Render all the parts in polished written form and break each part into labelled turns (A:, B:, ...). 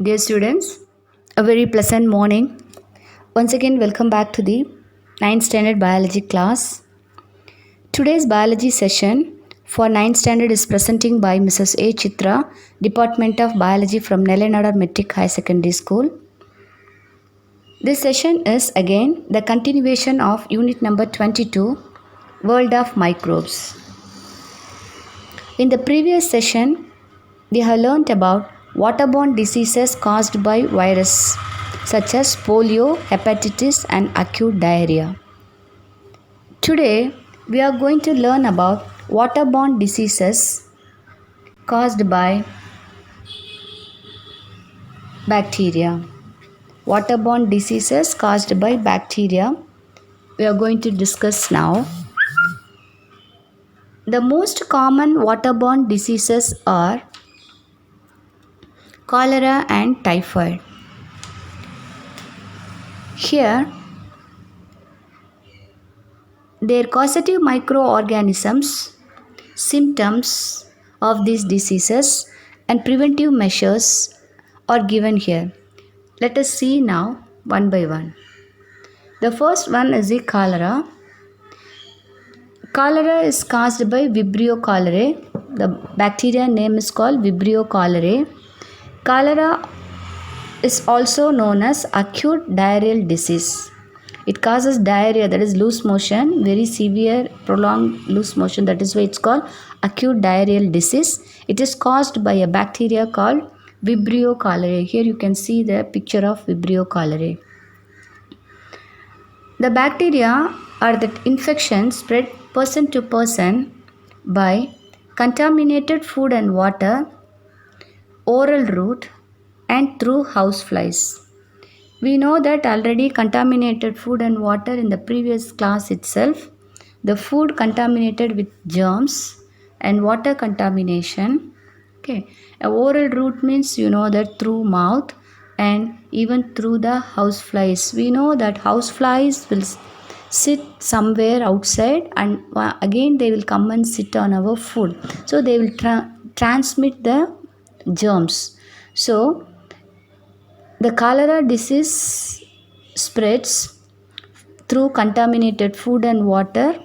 A: Dear students, a very pleasant morning. Once again, welcome back to the 9th standard biology class. Today's biology session for 9th standard is presenting by Mrs. A. Chitra, Department of Biology from Nellanadar Metric High Secondary School. This session is again the continuation of unit number 22, World of Microbes. In the previous session, we have learnt about waterborne diseases caused by virus such as polio, hepatitis and acute diarrhea. Today, we are going to learn about waterborne diseases caused by bacteria. Waterborne diseases caused by bacteria we are going to discuss now. The most common waterborne diseases are cholera and typhoid. Here, their causative microorganisms, symptoms of these diseases and preventive measures are given here. Let us see now one by one. The first one is the cholera. Cholera is caused by Vibrio cholerae. The bacteria name is called Vibrio cholerae. Cholera is also known as acute diarrheal disease. It causes diarrhea, that is loose motion, very severe prolonged loose motion, that is why it's called acute diarrheal disease. It is caused by a bacteria called Vibrio cholerae. Here you can see the picture of Vibrio cholerae. The bacteria are that infections spread person to person by contaminated food and water, oral route and through houseflies. We know that already contaminated food and water in the previous class itself. The food contaminated with germs and water contamination. Okay, a oral route means you know that through mouth and even through the houseflies. We know that houseflies will sit somewhere outside and again they will come and sit on our food. So they will transmit the germs. So the cholera disease spreads through contaminated food and water,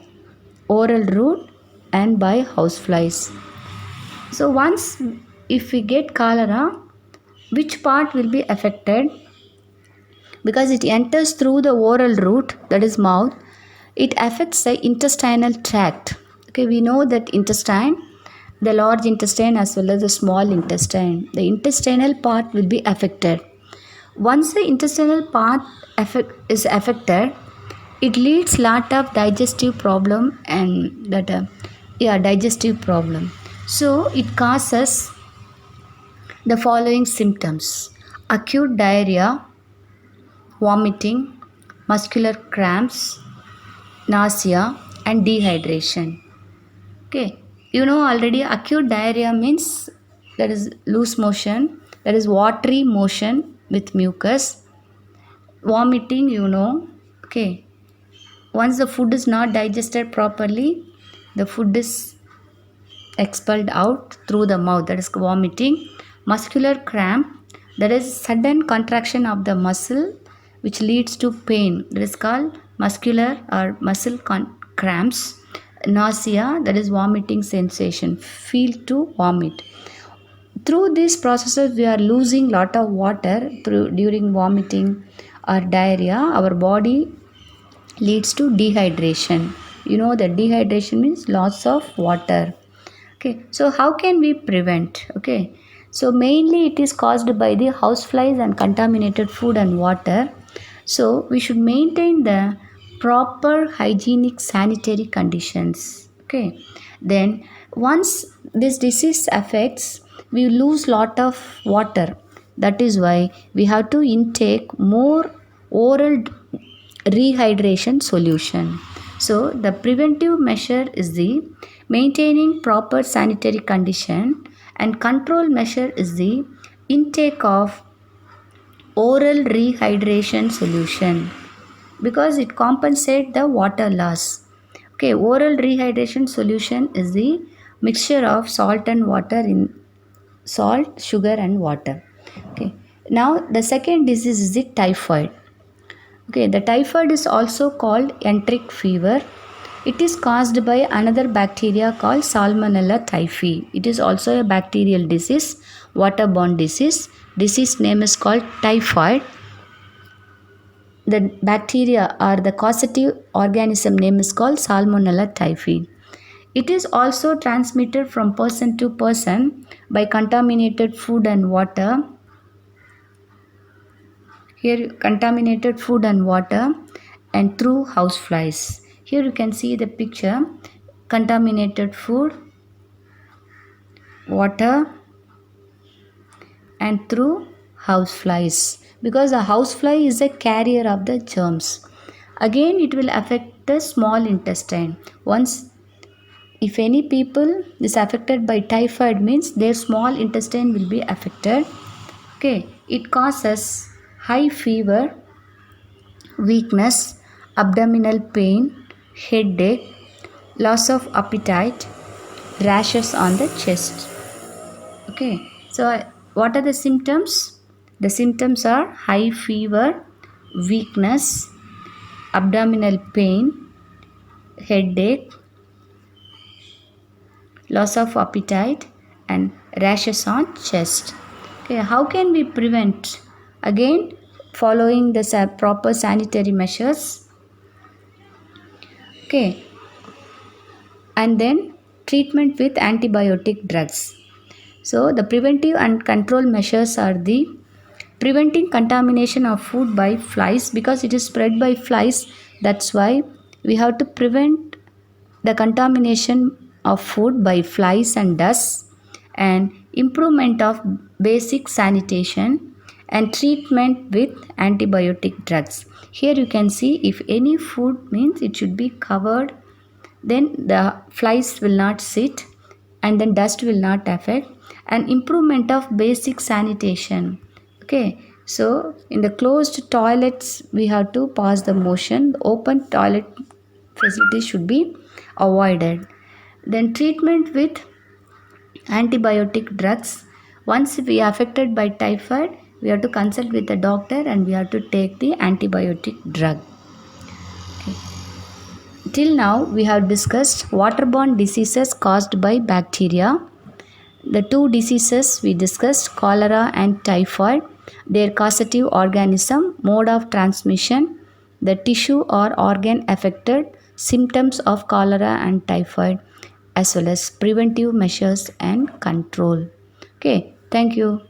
A: oral route and by houseflies. So once if we get cholera, which part will be affected? Because it enters through the oral route, that is mouth, it affects the intestinal tract. Okay, we know that intestine, the large intestine as well as the small intestine, the intestinal part will be affected. Once the intestinal part is affected, it leads lot of digestive problem and digestive problem. So it causes the following symptoms: acute diarrhea, vomiting, muscular cramps, nausea and dehydration. Okay, you know already acute diarrhea means that is loose motion, that is watery motion with mucus. Vomiting, you know, okay, once the food is not digested properly, the food is expelled out through the mouth, that is vomiting. Muscular cramp, that is sudden contraction of the muscle which leads to pain, that is called muscular or muscle cramps. Nausea, that is vomiting sensation, feel to vomit. Through these processes we are losing lot of water during vomiting or diarrhea. Our body leads to dehydration. You know that dehydration means loss of water. Okay, so how can we prevent? Okay, so mainly it is caused by the houseflies and contaminated food and water. So we should maintain the proper hygienic sanitary conditions. Okay, then once this disease affects, we lose lot of water. That is why we have to intake more oral rehydration solution. So the preventive measure is the maintaining proper sanitary condition, and control measure is the intake of oral rehydration solution because it compensates the water loss. Okay, oral rehydration solution is the mixture of salt and water in salt, sugar and water. Okay, Now the second disease is the typhoid. Okay, the typhoid is also called enteric fever. It is caused by another bacteria called Salmonella typhi. It is also a bacterial disease, waterborne disease. Disease name is called typhoid. The bacteria or the causative organism name is called Salmonella typhi. It is also transmitted from person to person by contaminated food and water. Here, contaminated food and water and through houseflies. Here you can see the picture: contaminated food, water, and through houseflies, because a housefly is a carrier of the germs. Again, it will affect the small intestine. Once, if any people is affected by typhoid, means their small intestine will be affected. Okay, it causes high fever, weakness, abdominal pain, headache, loss of appetite, rashes on the chest. Okay, so what are the symptoms? The symptoms are high fever, weakness, abdominal pain, headache, loss of appetite, and rashes on chest. Okay, how can we prevent? Again, following the proper sanitary measures. Okay, and then treatment with antibiotic drugs. So the preventive and control measures are the preventing contamination of food by flies, because it is spread by flies. That's why we have to prevent the contamination of food by flies and dust, and improvement of basic sanitation and treatment with antibiotic drugs. Here you can see, if any food, means it should be covered, then the flies will not sit and then dust will not affect, and improvement of basic sanitation. Okay, so in the closed toilets we have to pass the motion. The open toilet facilities should be avoided. Then treatment with antibiotic drugs. Once we are affected by typhoid, we have to consult with the doctor and we have to take the antibiotic drug. Till now, we have discussed waterborne diseases caused by bacteria. The two diseases we discussed, cholera and typhoid, their causative organism, mode of transmission, the tissue or organ affected, symptoms of cholera and typhoid, as well as preventive measures and control. Okay, thank you.